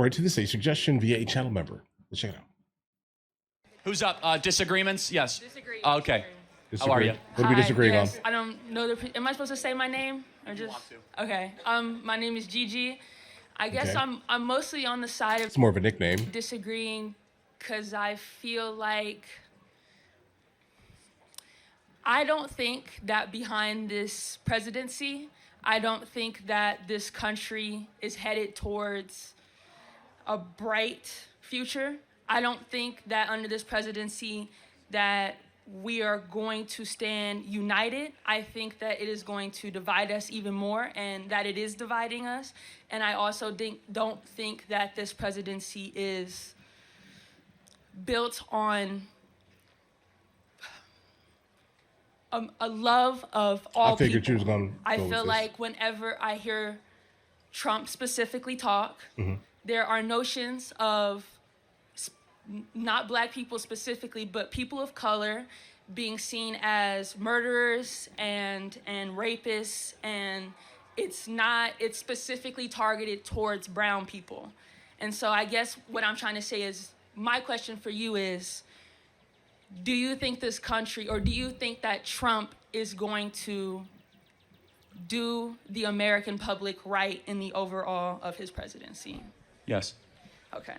right to the stage. Suggestion via a channel member. Let's check it out. Who's up? Disagreements? Yes. Disagree. Okay. Disagree. How are you? What are we disagreeing on? I don't know am I supposed to say my name or just? want to. Okay. My name is Gigi. I guess Okay. I'm mostly on the side of It's more of a nickname. disagreeing because I feel like I don't think that behind this presidency, I don't think that this country is headed towards a bright future. I don't think that under this presidency that we are going to stand united. I think that it is going to divide us even more and that it is dividing us. And I also don't think that this presidency is built on a love of all I figured people. you was going to I go with feel this. like whenever I hear Trump specifically talk, there are notions of not black people specifically, but people of color being seen as murderers and rapists, and it's specifically targeted towards brown people. And so I guess what I'm trying to say is, my question for you is, do you think this country, or do you think that Trump is going to do the American public right in the overall of his presidency? Yes. Okay.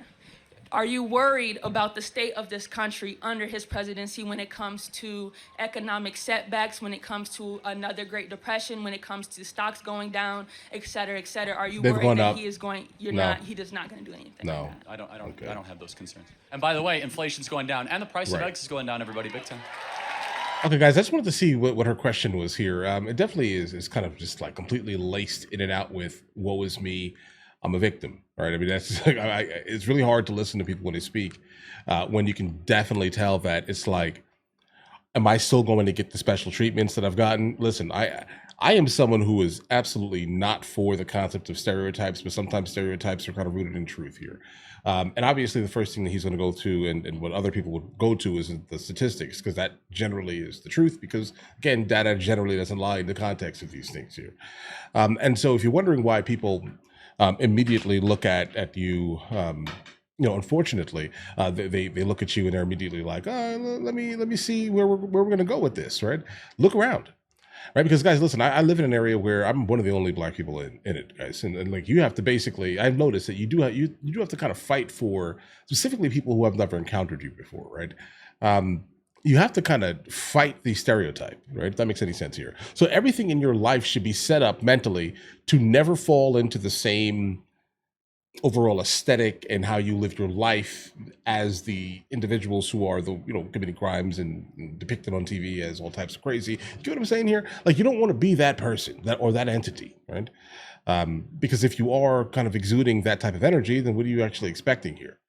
Are you worried about the state of this country under his presidency when it comes to economic setbacks, when it comes to another Great Depression, when it comes to stocks going down, et cetera, et cetera? Are you They've worried gone that up. he is going, he is not going to do anything? No. Like that? I don't have those concerns. And by the way, inflation's going down, and the price of Right. eggs is going down. Everybody, big time. Okay, guys, I just wanted to see what her question was here. It definitely is kind of just like completely laced in and out with "woe is me, I'm a victim." Right? I mean, that's like, it's really hard to listen to people when they speak, when you can definitely tell that it's like, am I still going to get the special treatments that I've gotten? Listen, I am someone who is absolutely not for the concept of stereotypes, but sometimes stereotypes are kind of rooted in truth here. And obviously the first thing that he's going to go to and what other people would go to is the statistics, because that generally is the truth, because again, data generally doesn't lie in the context of these things here. And so if you're wondering why people immediately look at you, unfortunately, they look at you and they're immediately like, oh, let me see where we're going to go with this, right? Look around. Right, because guys, listen, I live in an area where I'm one of the only black people in it, guys, and like you have to basically, I've noticed that you do have to kind of fight for specifically people who have never encountered you before, right? You have to kind of fight the stereotype, right? If that makes any sense here. So everything in your life should be set up mentally to never fall into the same overall aesthetic and how you live your life as the individuals who are committing crimes and depicted on TV as all types of crazy. You get what I'm saying here? Like, you don't want to be that person, that entity, right? Because if you are kind of exuding that type of energy, then what are you actually expecting here?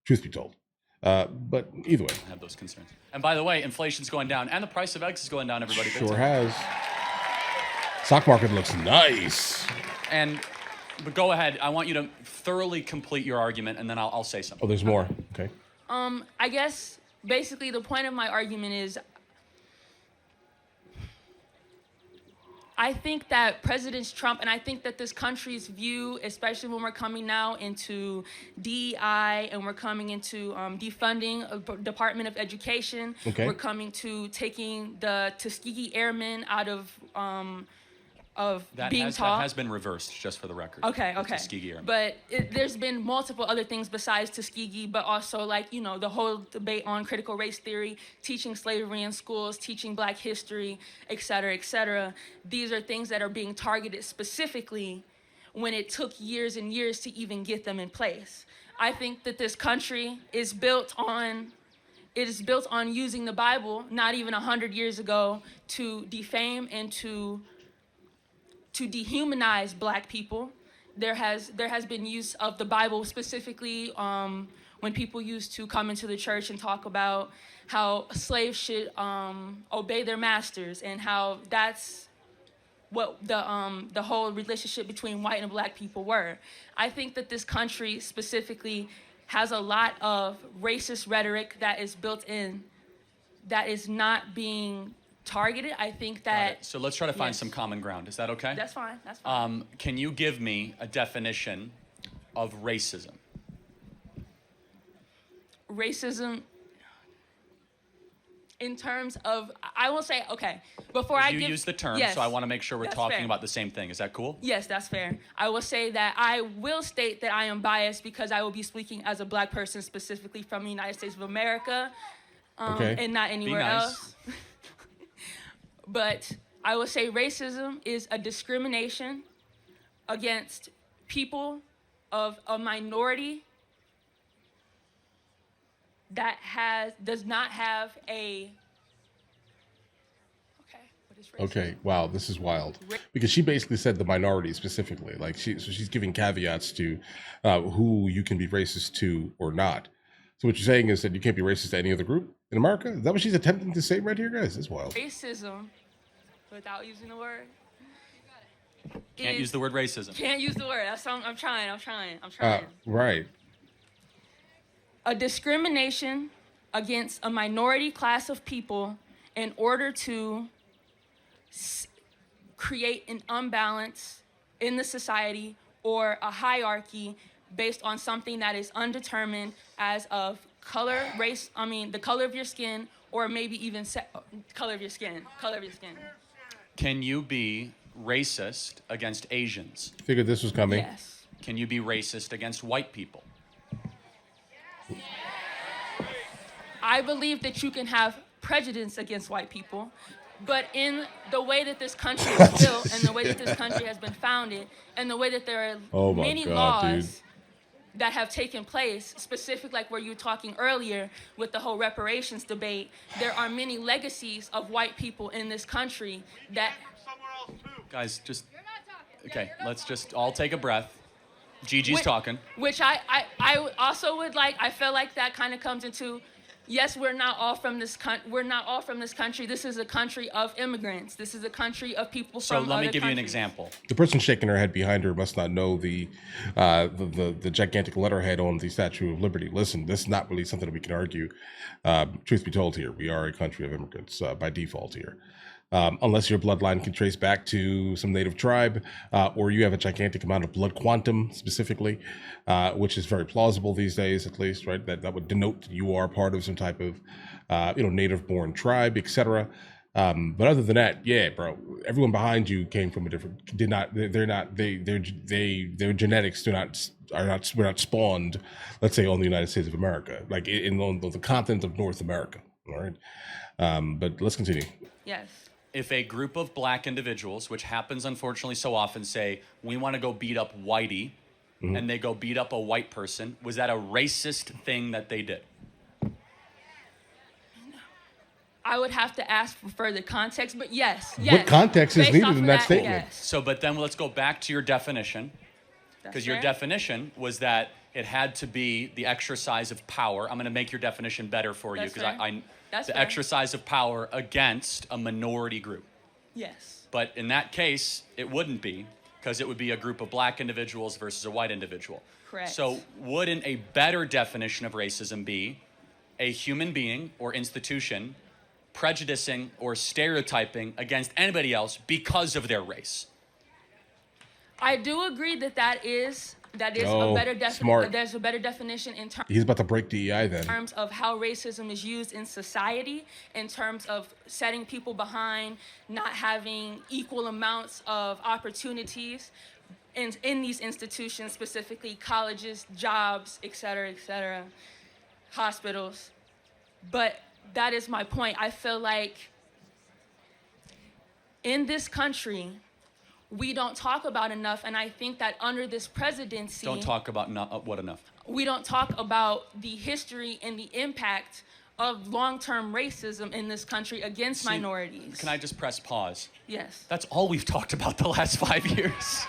Truth be told. But either way. I have those concerns. And by the way, inflation's going down, and the price of eggs is going down. Everybody, big Sure time. has. Stock market looks nice. But go ahead. I want you to thoroughly complete your argument, and then I'll say something. Oh, there's more. Okay. I guess basically the point of my argument is, I think that President Trump, and I think that this country's view, especially when we're coming now into DEI and we're coming into defunding of Department of Education, we're coming to taking the Tuskegee Airmen out of being taught. That has been reversed, just for the record. Okay. Tuskegee Airmen. But there's been multiple other things besides Tuskegee, but also the whole debate on critical race theory, teaching slavery in schools, teaching black history, et cetera, et cetera. These are things that are being targeted specifically when it took years and years to even get them in place. I think that this country is built on using the Bible, not even 100 years ago, to defame and to dehumanize black people. There has been use of the Bible specifically when people used to come into the church and talk about how slaves should obey their masters, and how that's what the whole relationship between white and black people were. I think that this country specifically has a lot of racist rhetoric that is built in, that is not being targeted. I think that. So let's try to find some common ground. Is that okay? That's fine. Can you give me a definition of racism? racism in terms of, I will say, okay, before I You give... use the term, Yes, so I want to make sure we're that's talking fair. about the same thing. Is that cool? Yes, that's fair. I will say that I will state that I am biased because I will be speaking as a black person specifically from the United States of America, Okay. and not anywhere nice. else. But I will say racism is a discrimination against people of a minority that does not have a... Okay, what is racism? Okay, wow, this is wild. Because she basically said the minority specifically. Like so she's giving caveats to who you can be racist to or not. So what you're saying is that you can't be racist to any other group in America? Is that what she's attempting to say right here, guys? It's wild. Racism, without using the word... Can't use the word racism. Can't use the word. That's what I'm trying. Right. A discrimination against a minority class of people in order to create an unbalance in the society or a hierarchy based on something that is undetermined as of color, race, the color of your skin, or maybe even color of your skin. Can you be racist against Asians? Figured this was coming. Yes. Can you be racist against white people? I believe that you can have prejudice against white people, but in the way that this country is built and the way that this country has been founded and the way that there are Oh my many God, laws dude. that have taken place, specific like where you were talking earlier with the whole reparations debate, there are many legacies of white people in this country that... Guys, just... Okay, let's just all take a breath. Gigi's talking. Which I also would like... I feel like that kind of comes into... Yes, we're not all from this country. This is a country of immigrants. This is a country of people So from other let me give you an countries. example. The person shaking her head behind her must not know the gigantic letterhead on the Statue of Liberty. Listen, this is not really something that we can argue. Truth be told here, we are a country of immigrants by default here. Unless your bloodline can trace back to some native tribe, or you have a gigantic amount of blood quantum specifically, which is very plausible these days, at least, right? That would denote that you are part of some type of, native-born tribe, etc. But other than that, yeah, bro, everyone behind you came from a different. Their genetics were not spawned, let's say, on the United States of America, like on the continent of North America. All right, but let's continue. Yes. If a group of black individuals, which happens unfortunately so often, say, we want to go beat up whitey, and they go beat up a white person, was that a racist thing that they did? I would have to ask for further context, but yes. What context is Based needed off in of that statement? Yes. So, but then let's go back to your definition, That's because your fair. definition was that it had to be the exercise of power. I'm going to make your definition better for you, That's because fair. That's the fair. exercise of power against a minority group. Yes. But in that case, it wouldn't be, because it would be a group of black individuals versus a white individual. Correct. So wouldn't a better definition of racism be a human being or institution prejudicing or stereotyping against anybody else because of their race? I do agree that is Oh, a better definition. smart. There's a better definition in He's about to break DEI then. terms of how racism is used in society, in terms of setting people behind, not having equal amounts of opportunities in these institutions, specifically colleges, jobs, et cetera, hospitals. But that is my point. I feel like in this country, we don't talk about enough, and I think that under this presidency... Don't talk about what enough? We don't talk about the history and the impact of long-term racism in this country against minorities. Can I just press pause? Yes. That's all we've talked about the last 5 years.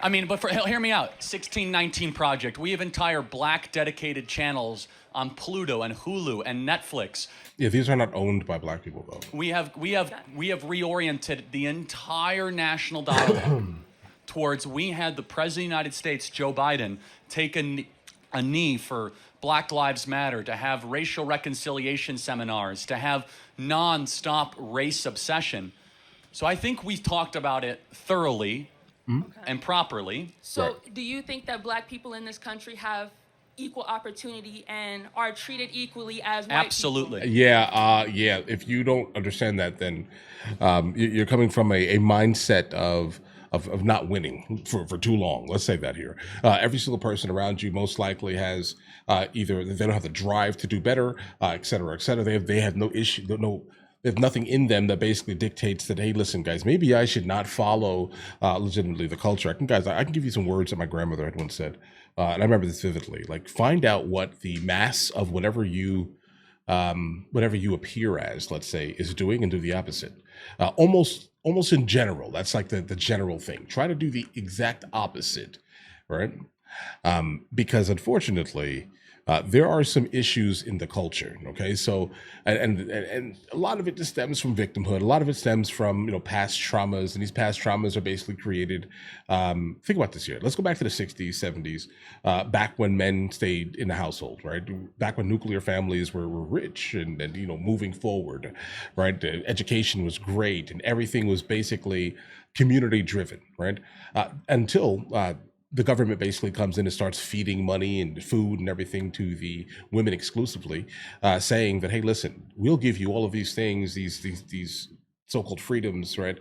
I mean, but hear me out. 1619 Project. We have entire black dedicated channels on Pluto and Hulu and Netflix. Yeah, these are not owned by black people though. We have reoriented the entire national dialogue towards, we had the President of the United States, Joe Biden, take a knee for Black Lives Matter, to have racial reconciliation seminars, to have non-stop race obsession. So I think we've talked about it thoroughly and properly. So Right. do you think that black people in this country have equal opportunity and are treated equally as white Absolutely. Yeah. If you don't understand that, then you're coming from a mindset of not winning for too long. Let's say that here. Every single person around you most likely has either they don't have the drive to do better, et cetera, et cetera. They have no issue, no. They have nothing in them that basically dictates that, hey, listen, guys, maybe I should not follow legitimately the culture. I can give you some words that my grandmother had once said, and I remember this vividly. Like, find out what the mass of whatever you appear as, let's say, is doing, and do the opposite. Almost in general, that's like the general thing. Try to do the exact opposite, right? Because unfortunately, there are some issues in the culture. Okay, so and a lot of it just stems from victimhood. A lot of it stems from past traumas, and these past traumas are basically created. Think about this here. Let's go back to the '60s, '70s, back when men stayed in the household, right? Back when nuclear families were rich and moving forward, right? The education was great, and everything was basically community driven, right? Until the government basically comes in and starts feeding money and food and everything to the women exclusively, saying that, hey, listen, we'll give you all of these things, these so-called freedoms, right?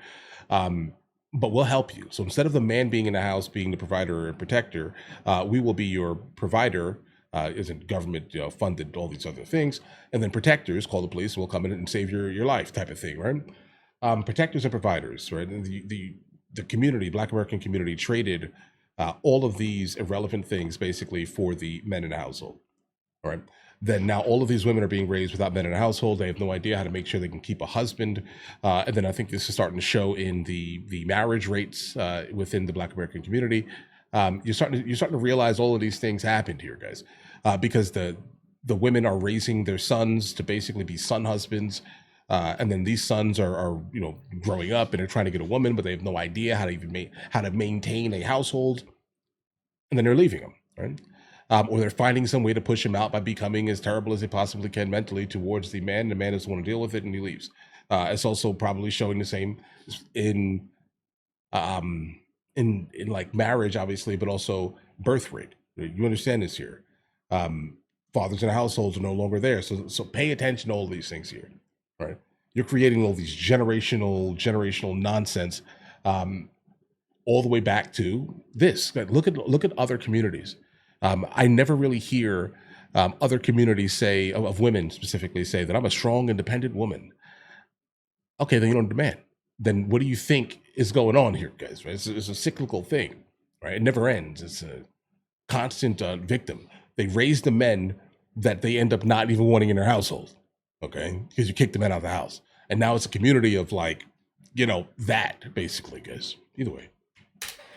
But we'll help you. So instead of the man being in the house, being the provider and protector, we will be your provider. Isn't government funded, all these other things, and then protectors, call the police, will come in and save your life, type of thing, right? Protectors and providers, right? And the community, Black American community, traded all of these irrelevant things basically for the men in the household. All right. Then now all of these women are being raised without men in the household. They have no idea how to make sure they can keep a husband. And then I think this is starting to show in the marriage rates within the Black American community. You're starting to realize all of these things happened here, guys, because the women are raising their sons to basically be son husbands. And then these sons are growing up and they're trying to get a woman, but they have no idea how to maintain a household, and then they're leaving them, right? Or they're finding some way to push him out by becoming as terrible as they possibly can mentally towards the man. The man doesn't want to deal with it, and he leaves. It's also probably showing the same in like marriage, obviously, but also birth rate. You understand this here. Fathers in the households are no longer there, so pay attention to all these things here. Right, you're creating all these generational nonsense, all the way back to this. Look at other communities. I never really hear other communities say of women specifically say that I'm a strong, independent woman. Okay, then you don't demand. Then what do you think is going on here, guys? Right, it's a cyclical thing, right? It never ends. It's a constant victim. They raise the men that they end up not even wanting in their household. Okay, because you kicked the men out of the house, and now it's a community of that basically, guys. Either way.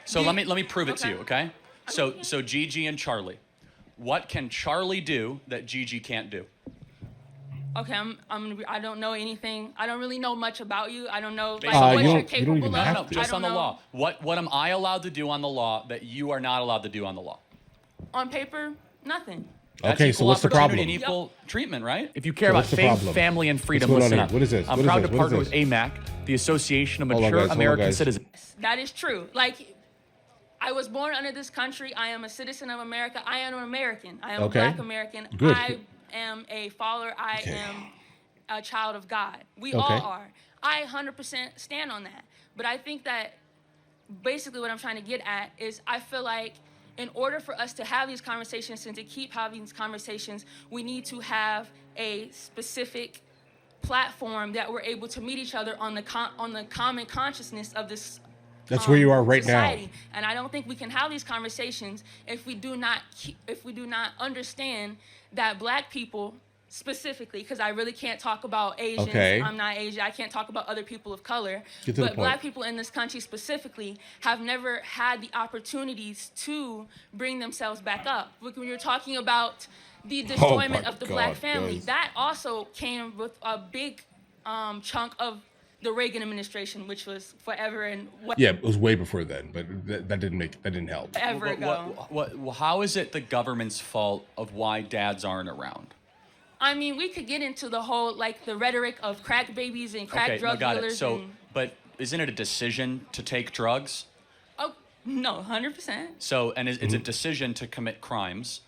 So let me prove it to you, okay? So Gigi and Charlie, what can Charlie do that Gigi can't do? Okay, I don't know anything. I don't really know much about you. I don't know what you you're don't capable even of. have No, to. just I on don't the know. law. What am I allowed to do on the law that you are not allowed to do on the law? On paper, nothing. That's Okay, so equal what's the opportunity problem? and equal treatment, right? If you care about What's the faith, problem? family, and freedom, What's going listen on up. here? What is this? I'm What is proud this? to What is partner with this? AMAC, the Association of Hold on, Mature guys. Hold on, American guys. Citizens. That is true. Like, I was born under this country. I am a citizen of America. I am an American. I am Okay. a Black American. Good. I am a follower. I Okay. am a child of God. We Okay. all are. I 100% stand on that. But I think that basically what I'm trying to get at is I feel like in order for us to have these conversations and to keep having these conversations, we need to have a specific platform that we're able to meet each other on the common consciousness of this. That's where you are right society. now. And I don't think we can have these conversations if we do not understand that Black people specifically, because I really can't talk about Asians. Okay. I'm not Asian. I can't talk about other people of color. Get to the But point. Black people in this country specifically have never had the opportunities to bring themselves back up. When you're talking about the destroyment my of the Black God, family, guys. that also came with a big chunk of the Reagan administration, which was forever and Yeah, it was way before then, but that didn't help. forever ago. How is it the government's fault of why dads aren't around? I mean, we could get into the whole, like, the rhetoric of crack babies and crack Okay, drug got it. dealers. So, but isn't it a decision to take drugs? Oh, no, 100%. So, and it's a decision to commit crimes.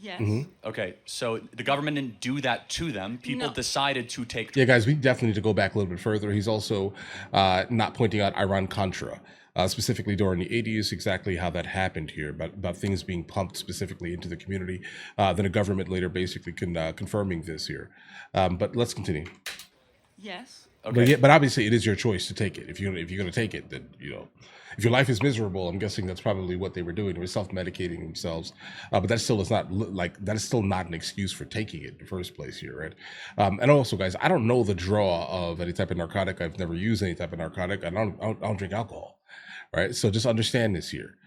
Yes. Okay, so the government didn't do that to them. People No. decided to take. Yeah, guys, we definitely need to go back a little bit further. He's also not pointing out Iran-Contra, specifically during the 80s, exactly how that happened here, about things being pumped specifically into the community. Then the government later basically confirming this here. But let's continue. Yes. Okay. But obviously, it is your choice to take it. If you're going to take it, then if your life is miserable, I'm guessing that's probably what they were doing. They were self-medicating themselves. But that still is not that is still not an excuse for taking it in the first place here, right? And also, guys, I don't know the draw of any type of narcotic. I've never used any type of narcotic. I don't drink alcohol, right? So just understand this here.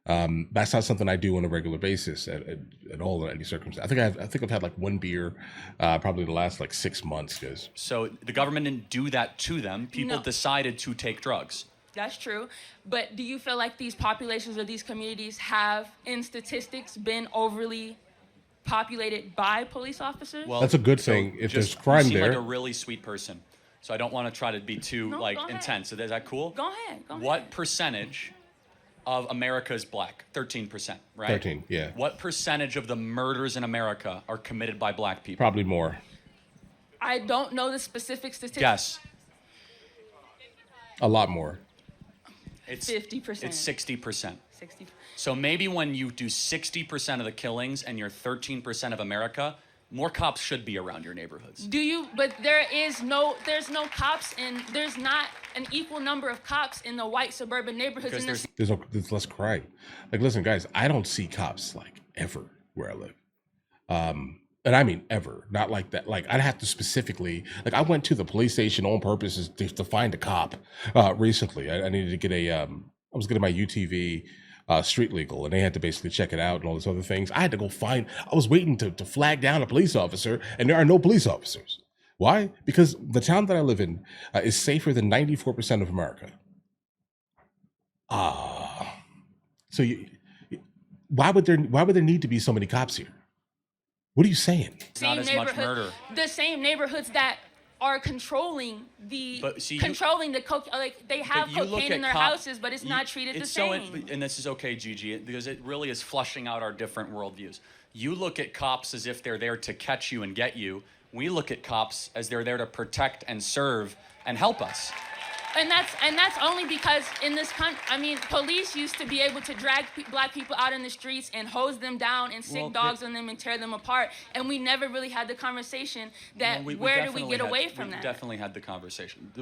That's not something I do on a regular basis at all in any circumstance. I think I've had like one beer, probably the last like 6 months, guys. So the government didn't do that to them. People No. decided to take drugs. That's true. But do you feel like these populations or these communities have, in statistics, been overly populated by police officers? Well, That's a good thing. If there's crime you seem there. like a really sweet person. So I don't want to try to be too No, go ahead. intense. Is that cool? Go ahead. Go What ahead. percentage of America is black? 13%, right? 13, yeah. What percentage of the murders in America are committed by black people? Probably more. I don't know the specific statistics. Guess. A lot more. It's 50%. It's 60%. 60. So maybe when you do 60% of the killings and you're 13% of America, more cops should be around your neighborhoods. But there's no cops there's not an equal number of cops in the white suburban neighborhoods. Because There's less crime. Like, listen, guys, I don't see cops like ever where I live. And I mean ever, not like that. Like, I'd have to specifically, like, I went to the police station on purpose to find a cop recently. I needed to get I was getting my UTV street legal, and they had to basically check it out and all these other things. I had to go I was waiting to flag down a police officer, and there are no police officers. Why? Because the town that I live in is safer than 94% of America. So why would there need to be so many cops here? What are you saying? not as much murder. The same neighborhoods that are controlling the coke. Like, they have you look cocaine in at their cop- houses, but it's not treated the It's same. and this is okay, Gigi, because it really is flushing out our different worldviews. You look at cops as if they're there to catch you and get you. We look at cops as they're there to protect and serve and help us. And that's only because in this country, I mean, police used to be able to drag black people out in the streets and hose them down and sick dogs on them and tear them apart. And we never really had the conversation that where do we get away from that? We definitely had the conversation.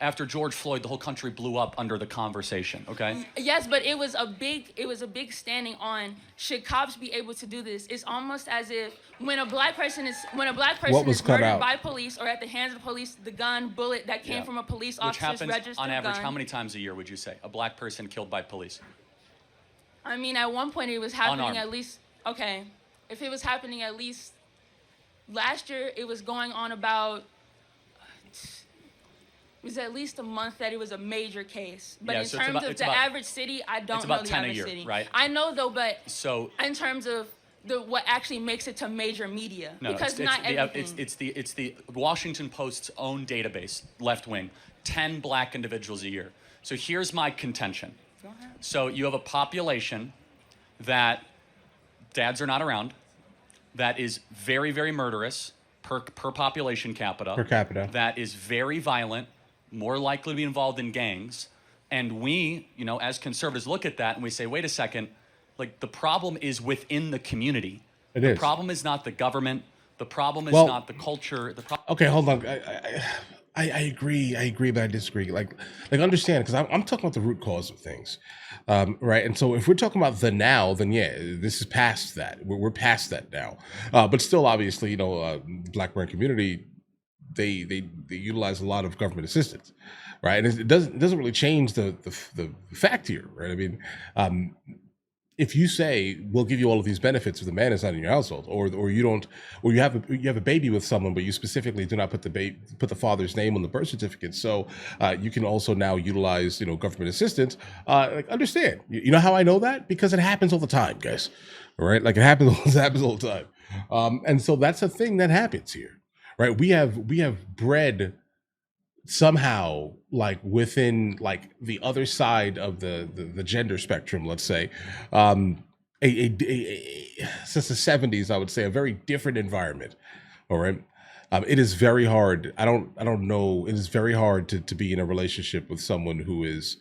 After George Floyd, the whole country blew up under the conversation. Okay. Yes, but it was a big standing on, should cops be able to do this? It's almost as if when a black person is murdered by police or at the hands of the police, the gun, bullet that came from a police officer's registered on average, gun. how many times a year would you say a black person killed by police? I mean, at one point it was happening Unarmed. at least. Okay, if it was happening at least last year, it was going on about. It was at least a month that it was a major case. But in terms of the average city, I don't know the average city. Right? I know though, but so in terms of what actually makes it to major media, because not everything. It's the Washington Post's own database, left wing, 10 black individuals a year. So here's my contention. Go ahead. So you have a population that dads are not around, that is very, very murderous per population capita. Per capita. That is very violent, more likely to be involved in gangs. And we, as conservatives, look at that and we say, wait a second, like, the problem is within the community. The problem is not the government. The problem is not the culture. Okay, hold on. I agree, but I disagree. Like understand, because I'm talking about the root cause of things, right? And so if we're talking about the now, then yeah, this is past that. We're past that now. But still, obviously, Black American community, they utilize a lot of government assistance, right? And it doesn't really change the fact here, right? I mean, if you say we'll give you all of these benefits if the man is not in your household, or you have a baby with someone, but you specifically do not put the father's name on the birth certificate, so you can also now utilize government assistance. Understand? You know how I know that? Because it happens all the time, guys. Right? Like it happens all the time. And so that's a thing that happens here, right? We have bred somehow, like within like the other side of the gender spectrum, let's say, since the 70s, I would say a very different environment. All right. It is very hard. I don't know. It is very hard to be in a relationship with someone who has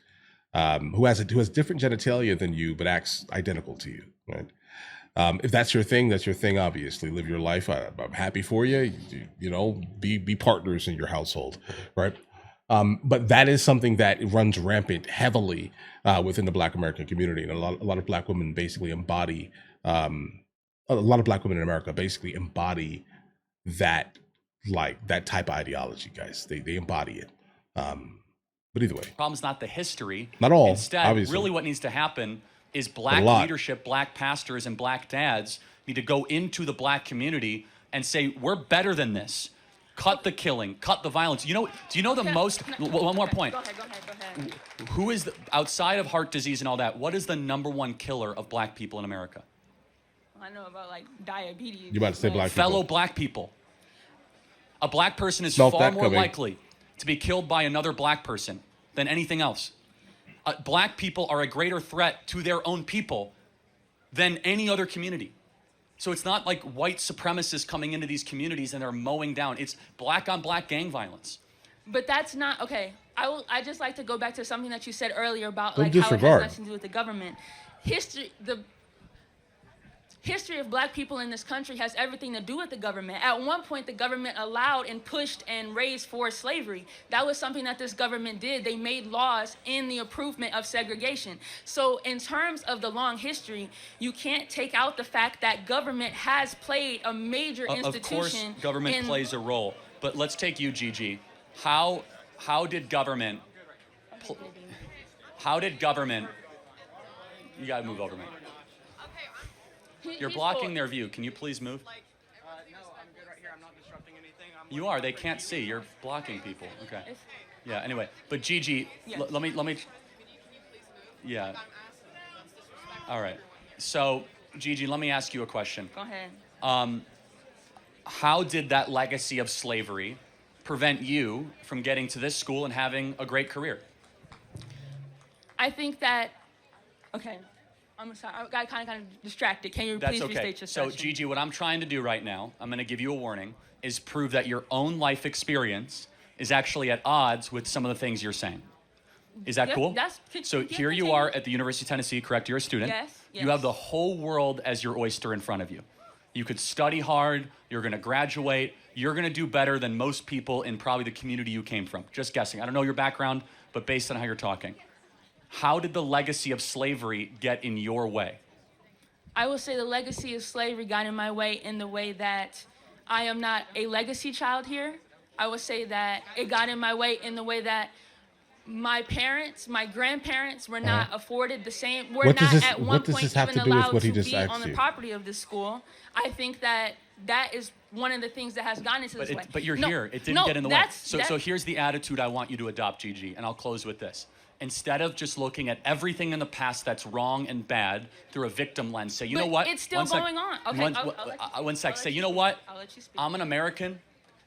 different genitalia than you, but acts identical to you. Right. If that's your thing, that's your thing. Obviously, live your life. I'm happy for you. Be partners in your household, right? But that is something that runs rampant heavily within the Black American community, and a lot of Black women basically embody. A lot of Black women in America basically embody that that type of ideology, guys. They embody it. But either way, Problem's not the history. not all. Instead, Obviously, really what needs to happen is but a Black lot. leadership, Black pastors, and Black dads need to go into the Black community and say, we're better than this. Cut the killing, cut the violence. Do you know the most, one more point. Go ahead. Who is, outside of heart disease and all that, what is the #1 killer of Black people in America? I know about like diabetes. You about to say but- Black Fellow people? Black people. A Black person is Smelt far that more coming. likely to be killed by another Black person than anything else. Black people are a greater threat to their own people than any other community. So it's not like white supremacists coming into these communities and they're mowing down. It's Black on Black gang violence. But that's not okay. I just like to go back to something that you said earlier about Don't like how it disregard. has nothing to do with the government. History of Black people in this country has everything to do with the government. At one point, the government allowed and pushed and raised forced slavery. That was something that this government did. They made laws in the improvement of segregation. So in terms of the long history, you can't take out the fact that government has played a major Of course, institution. government plays a role. But let's take you, Gigi. How did government? How did government? You gotta move over, man. You're blocking their view. Can you please move? No, I'm good right here. I'm not disrupting anything. You are. They can't see. You're blocking people. Okay. It's- Yeah. Anyway, but Gigi, Yes. let me. Yeah. All right. So, Gigi, let me ask you a question. Go ahead. How did that legacy of slavery prevent you from getting to this school and having a great career? I think that, okay, I'm sorry, I got kind of distracted. Can you That's please okay. restate your So, question? Gigi, what I'm trying to do right now, I'm going to give you a warning, is prove that your own life experience is actually at odds with some of the things you're saying. Is that Yeah, cool? could- So yeah, here you continue. are at the University of Tennessee, correct? You're a student. Yes, You have yes. the whole world as your oyster in front of you. You could study hard. You're going to graduate. You're going to do better than most people in probably the community you came from. Just guessing. I don't know your background, but based on how you're talking. How did the legacy of slavery get in your way? I will say the legacy of slavery got in my way in the way that I am not a legacy child here. I would say that it got in my way in the way that my parents, my grandparents were not afforded the same, were What does not this- at what one does point this have even to do with allowed what he to just be asked on the you? property of the school. I think that that is one of the things that has gotten into this way. But you're No, here. It didn't no, get in the way. that's- So that- here's the attitude I want you to adopt, Gigi, and I'll close with this. Instead of just looking at everything in the past that's wrong and bad through a victim lens, say, you know But what? it's still One sec. going on. Okay, One, I'll let you- one sec. I'll Say, let you you know speak. what? I'll let you speak. I'm an American,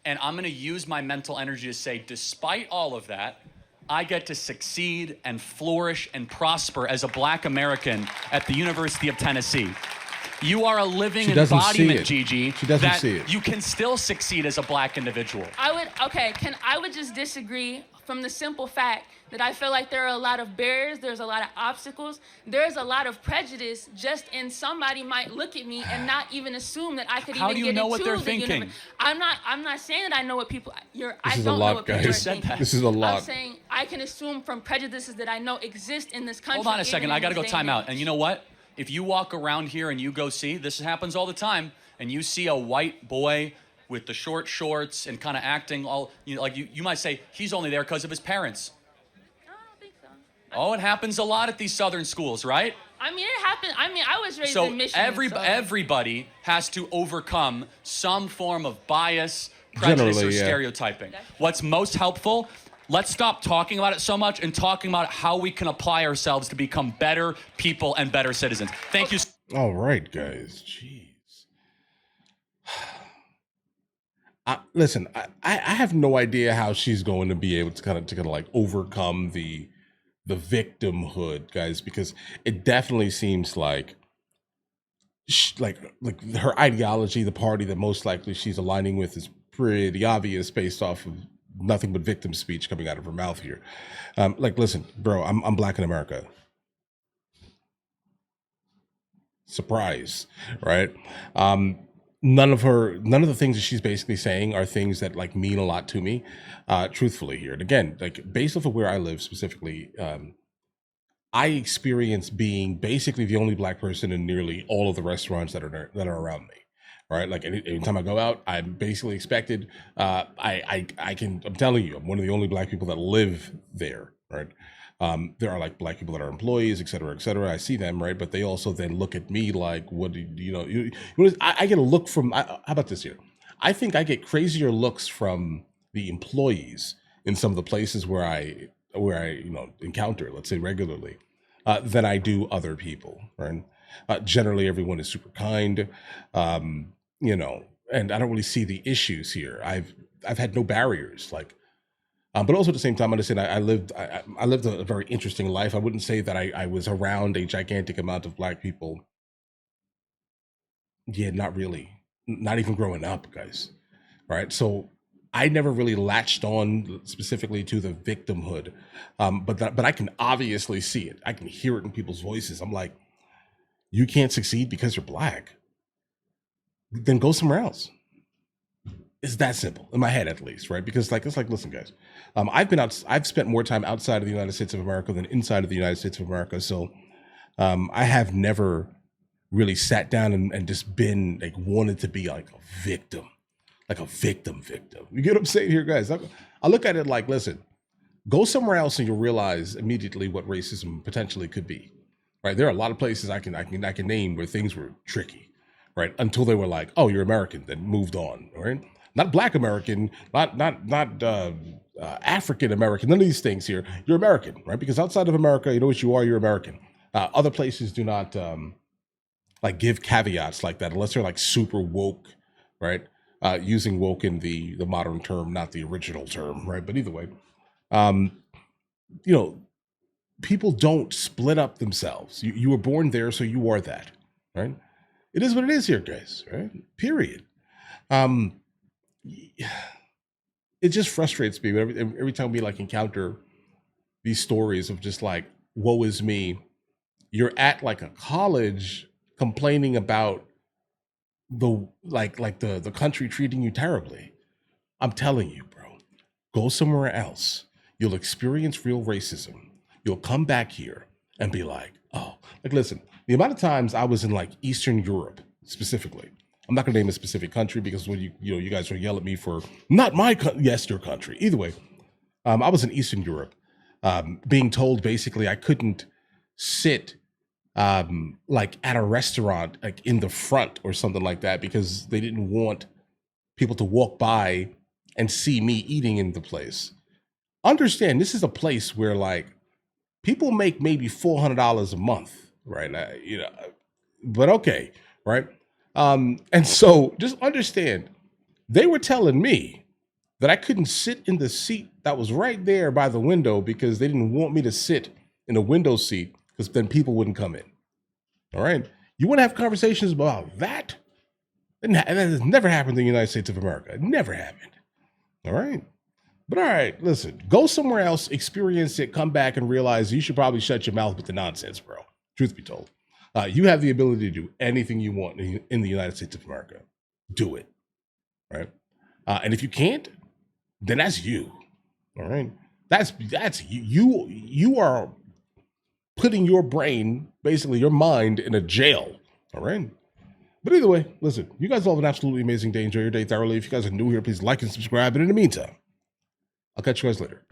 and I'm going to use my mental energy to say, despite all of that, I get to succeed and flourish and prosper as a Black American at the University of Tennessee. You are a living She doesn't see embodiment, it. Gigi. She doesn't that see it. You can still succeed as a Black individual. I would just disagree from the simple fact that I feel like there are a lot of barriers, there's a lot of obstacles, there's a lot of prejudice just in somebody might look at me and not even assume that I could How even do you get know into what they're the thinking? I'm not saying that I know what people I This is a don't know lot, what people guys. are Said thinking. that. This is a lot. I'm saying I can assume from prejudices that I know exist in this country. Hold on a even second. in I got to this go day time out. age. And you know what? If you walk around here and you go see, this happens all the time, and you see a white boy with the short shorts and kind of acting all, you might say, he's only there because of his parents. No, I don't think so. Oh, it happens a lot at these southern schools, right? I mean, it happened. I mean, I was raised So in Michigan. everybody has to overcome some form of bias, prejudice, Generally, or yeah. stereotyping. What's most helpful? Let's stop talking about it so much and talking about how we can apply ourselves to become better people and better citizens. Thank you. All right, guys. Jeez. Listen, I have no idea how she's going to be able to kind of like overcome the victimhood, guys, because it definitely seems like like her ideology, the party that most likely she's aligning with is pretty obvious based off of nothing but victim speech coming out of her mouth here. Like, listen, bro, I'm black in America. Surprise, right? None of the things that she's basically saying are things that like mean a lot to me, truthfully here. And again, like based off of where I live specifically, I experience being basically the only black person in nearly all of the restaurants that are around me. Right, like anytime I go out, I'm basically expected. I'm telling you, I'm one of the only black people that live there. Right, there are like black people that are employees, et cetera, et cetera. I see them, right, but they also then look at me like, what do you know? I get a look from. How about this here? I think I get crazier looks from the employees in some of the places where I encounter, let's say regularly, than I do other people. Right. Generally, everyone is super kind, and I don't really see the issues here. I've had no barriers, like, but also at the same time, understand I lived a very interesting life. I wouldn't say that I was around a gigantic amount of black people. Yeah, not really, not even growing up, guys. Right, so I never really latched on specifically to the victimhood, but I can obviously see it. I can hear it in people's voices. I'm like, you can't succeed because you're black, then go somewhere else. It's that simple in my head, at least, right? Because like it's like, listen, guys, I've spent more time outside of the United States of America than inside of the United States of America. So I have never really sat down and just been like wanted to be like a victim, like a victim. You get what I'm saying here, guys? I look at it like, listen, go somewhere else and you'll realize immediately what racism potentially could be. Right? There are a lot of places I can name where things were tricky, right? Until they were like, oh, you're American, then moved on, right? Not Black American, not African American, none of these things here. You're American, right? Because outside of America, you know what you are, you're American. Other places do not like give caveats like that unless they're like super woke, right? Using woke in the modern term, not the original term, right? But either way, you know, people don't split up themselves. You were born there, so you are that, right? It is what it is here, guys, right? Period. It just frustrates me every time we like encounter these stories of just like, woe is me. You're at like a college complaining about the country treating you terribly. I'm telling you, bro, go somewhere else. You'll experience real racism. You'll come back here and be like, oh, like, listen, the amount of times I was in like Eastern Europe specifically, I'm not gonna name a specific country because when you guys will yell at me for not my yes, your country. Either way, I was in Eastern Europe, being told basically I couldn't sit like at a restaurant like in the front or something like that because they didn't want people to walk by and see me eating in the place. Understand, this is a place where like people make maybe $400 a month, right? But okay, right? And so just understand, they were telling me that I couldn't sit in the seat that was right there by the window because they didn't want me to sit in a window seat because then people wouldn't come in. All right. You want to have conversations about that? That has never happened in the United States of America. It never happened. All right. But all right, listen, go somewhere else, experience it, come back and realize you should probably shut your mouth with the nonsense, bro. Truth be told. You have the ability to do anything you want in the United States of America. Do it. Right. And if you can't, then that's you. All right. That's you. You are putting your brain, basically your mind, in a jail. All right. But either way, listen, you guys all have an absolutely amazing day. Enjoy your day thoroughly. If you guys are new here, please like and subscribe. And in the meantime, I'll catch you guys later.